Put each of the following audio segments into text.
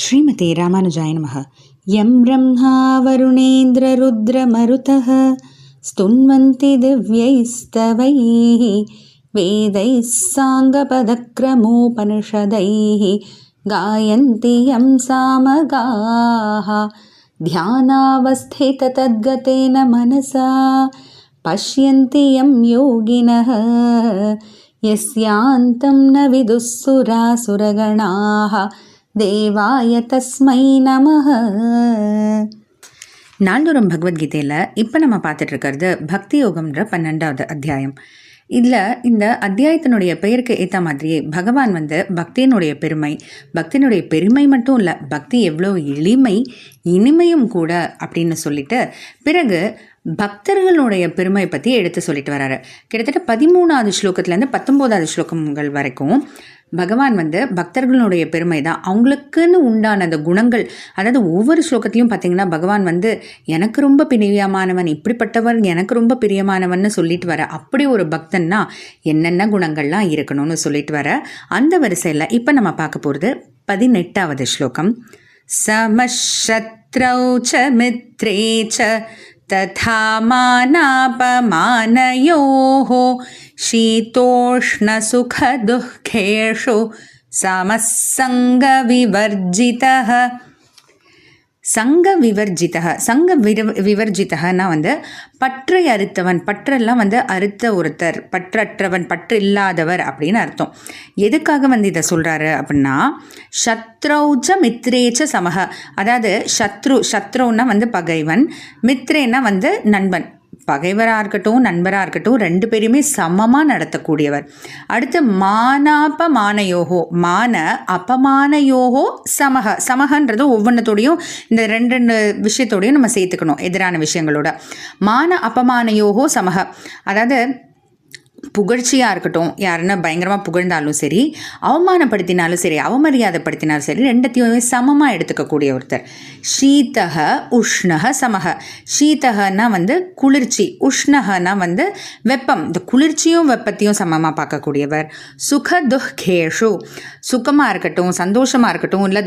ஸ்ரீமதே ராமானுஜாய நமः. யம் பிரம்மா வருணேந்திரருத்ரமருதः ஸ்துன்வந்தி திவ்யைஸ்தவைः வேதைः சாங்கபதக்ரமோபனிஷதைः காயந்தி யம் சாமகாः ध्यानावस्थिततद्गतेन मनसा पश्यन्ति यं योगिनः यस्यान्तं न विदुःसुरासुरगणाः தேவாய தஸ்மை நமஹ. நாள்தோறும் பகவத்கீதையில் இப்போ நம்ம பார்த்துட்ருக்கிறது பக்தி யோகம்ன்ற 12வது அத்தியாயம். இதில் இந்த அத்தியாயத்தினுடைய பெயருக்கு ஏற்ற மாதிரியே பகவான் பக்தியினுடைய பெருமை மட்டும் இல்லை, பக்தி எவ்வளோ எளிமை இனிமையும் கூட அப்படின்னு சொல்லிட்டு பிறகு பக்தர்களுடைய பெருமை பற்றி எடுத்து சொல்லிட்டு வர்றாரு. கிட்டத்தட்ட 13வது ஸ்லோகத்துலேருந்து 19வது ஸ்லோகங்கள் வரைக்கும் பகவான் பக்தர்களுடைய பெருமை தான், அவங்களுக்குன்னு உண்டான அந்த குணங்கள். அதாவது ஒவ்வொரு ஸ்லோகத்திலையும் பார்த்தீங்கன்னா பகவான் எனக்கு ரொம்ப பிரியமானவன், இப்படிப்பட்டவர் எனக்கு ரொம்ப பிரியமானவன்னு சொல்லிட்டு வர, அப்படி ஒரு பக்தன்னா என்னென்ன குணங்கள்லாம் இருக்கணும்னு சொல்லிட்டு வர அந்த வரிசையில் இப்போ நம்ம பார்க்க போகிறது 18வது ஸ்லோகம். சமஷத்ரௌ ச மித்ரே ச ததா மானாபமானயோஹ शीतोष्णसुखदुःखेषु समः सङ्गविवर्जितः. விவர்ஜிதனா பற்றை அறுத்தவன், பற்றெல்லாம் அறுத்த ஒருத்தர், பற்றற்றவன், பற்று இல்லாதவர் அப்படின்னு அர்த்தம். எதுக்காக இதை சொல்கிறாரு அப்படின்னா, சத்ரௌச்ச மித்ரேச்ச சமக, அதாவது சத்ருன்னா பகைவன், மித்ரேனா நண்பன். பகைவராக இருக்கட்டும் நண்பராக இருக்கட்டும் ரெண்டு பேருமே சமமாக நடத்தக்கூடியவர். அடுத்து மானாபமானயோகோ, மான அபமானயோகோ சமகன்றது ஒவ்வொன்றத்தோடையும் இந்த ரெண்டு விஷயத்தோடையும் நம்ம சேர்த்துக்கணும், எதிரான விஷயங்களோட. மான அபமானயோகோ சமக, அதாவது புகழ்ச்சியாக இருக்கட்டும், யாருன்னா பயங்கரமாக புகழ்ந்தாலும் சரி, அவமானப்படுத்தினாலும் சரி, அவமரியாதைப்படுத்தினாலும் சரி, ரெண்டத்தையுமே சமமாக எடுத்துக்கக்கூடிய ஒருத்தர். ஷீதக உஷ்ணக சமக. ஷீதகன்னா குளிர்ச்சி, உஷ்ணகனா வெப்பம், இந்த குளிர்ச்சியும் வெப்பத்தையும் சமமாக பார்க்கக்கூடியவர். சுக துக்கேஷு, சுகமாக இருக்கட்டும் சந்தோஷமாக இருக்கட்டும் இல்லை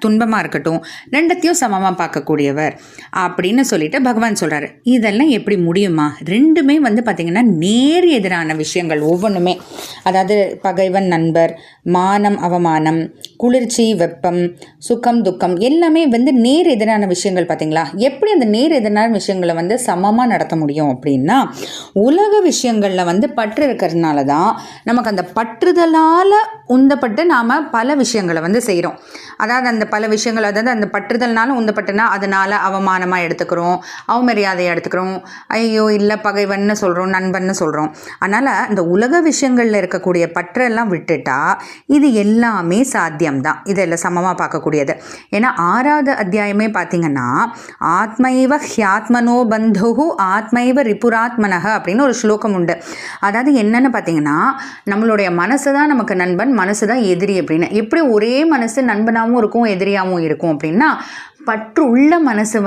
துன்பமாக இருக்கட்டும் ரெண்டத்தையும் சமமாக பார்க்கக்கூடியவர் அப்படின்னு சொல்லிட்டு பகவான் சொல்கிறாரு. இதெல்லாம் எப்படி முடியுமா? ரெண்டுமே பார்த்திங்கன்னா நேர் எதிரான விஷயங்கள் ஒவ்வொன்றுமே. அதாவது பகைவன் நண்பர், மானம் அவமானம், குளிர்ச்சி வெப்பம், சுகம் துக்கம் எல்லாமே நேர் எதிரான விஷயங்கள். பார்த்தீங்களா எப்படி அந்த நேர் எதிரான விஷயங்களை சமமாக நடத்த முடியும் அப்படின்னா, உலக விஷயங்களில் பற்று இருக்கிறதுனால தான் நமக்கு அந்த பற்றுதலால் உந்தப்பட்டு நாம் பல விஷயங்களை செய்கிறோம். அதாவது அந்த பல விஷயங்கள், அதாவது அந்த பற்றுதல்னால உந்தப்பட்டுனா அதனால் அவமானமாக எடுத்துக்கிறோம், அவமரியாதையை எடுத்துக்கிறோம், ஐயோ இல்லை பகைவன்னு சொல்கிறோம், நண்பன்னு சொல்கிறோம். அதனால் இந்த உலக விஷயங்களில் இருக்கக்கூடிய பற்றெல்லாம் விட்டுட்டா இது எல்லாமே சாத்தியம்தான், இதெல்லாம் சமமாக பார்க்கக்கூடியது. ஏன்னா 6வது அத்தியாயமே பார்த்தீங்கன்னா, ஆத்மைவ ஹியாத்மனோ பந்து ஆத்மைவ ரிபுராத்மனக அப்படின்னு ஒரு ஸ்லோகம் உண்டு. அதாவது என்னன்னு பார்த்தீங்கன்னா, நம்மளுடைய மனசு தான் நமக்கு நண்பன், மனசு தான் எதிரி அப்படின்னு. எப்படி ஒரே மனசு நண்பனாகவும் இருக்கும் எதிரியாகவும் இருக்கும் அப்படின்னா, பற்று உள்ள மனசு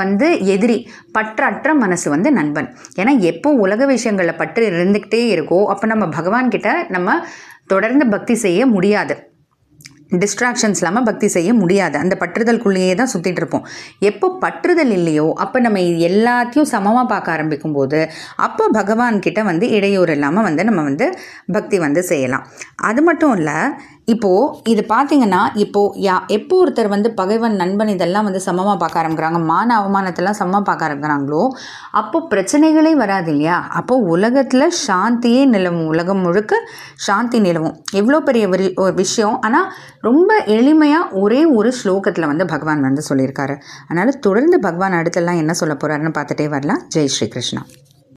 எதிரி, பற்றற்ற மனசு நண்பன். ஏன்னா எப்போ உலக விஷயங்களில் பற்று இருந்துக்கிட்டே இருக்கோ அப்போ நம்ம பகவான்கிட்ட நம்ம தொடர்ந்து பக்தி செய்ய முடியாது, டிஸ்ட்ராக்ஷன்ஸ் இல்லாமல் பக்தி செய்ய முடியாது. அந்த பற்றுதலுக்குள்ளேயே தான் சுற்றிட்டு இருப்போம். எப்போ பற்றுதல் இல்லையோ அப்போ நம்ம எல்லாத்தையும் சமமாக பார்க்க ஆரம்பிக்கும் போது அப்போ பகவான்கிட்ட இடையூறு இல்லாமல் நம்ம பக்தி செய்யலாம். அது மட்டும் இல்லை, இப்போது இது பார்த்திங்கன்னா எப்போ ஒருத்தர் பகைவன் நண்பன் இதெல்லாம் சமமாக பார்க்க ஆரம்பிக்கிறாங்க, மான அவமானத்தெல்லாம் சமமாக பார்க்க ஆரம்பிக்கிறாங்களோ அப்போ பிரச்சனைகளே வராது இல்லையா? அப்போது உலகத்தில் சாந்தியே நிலவும், உலகம் முழுக்க சாந்தி நிலவும். எவ்வளோ பெரிய ஒரு விஷயம், ஆனால் ரொம்ப எளிமையாக ஒரே ஒரு ஸ்லோகத்தில் பகவான் சொல்லியிருக்காரு. அதனால் தொடர்ந்து பகவான் அடுத்தெல்லாம் என்ன சொல்ல போகிறாருன்னு பார்த்துட்டே வரலாம். ஜெய் ஸ்ரீ கிருஷ்ணா.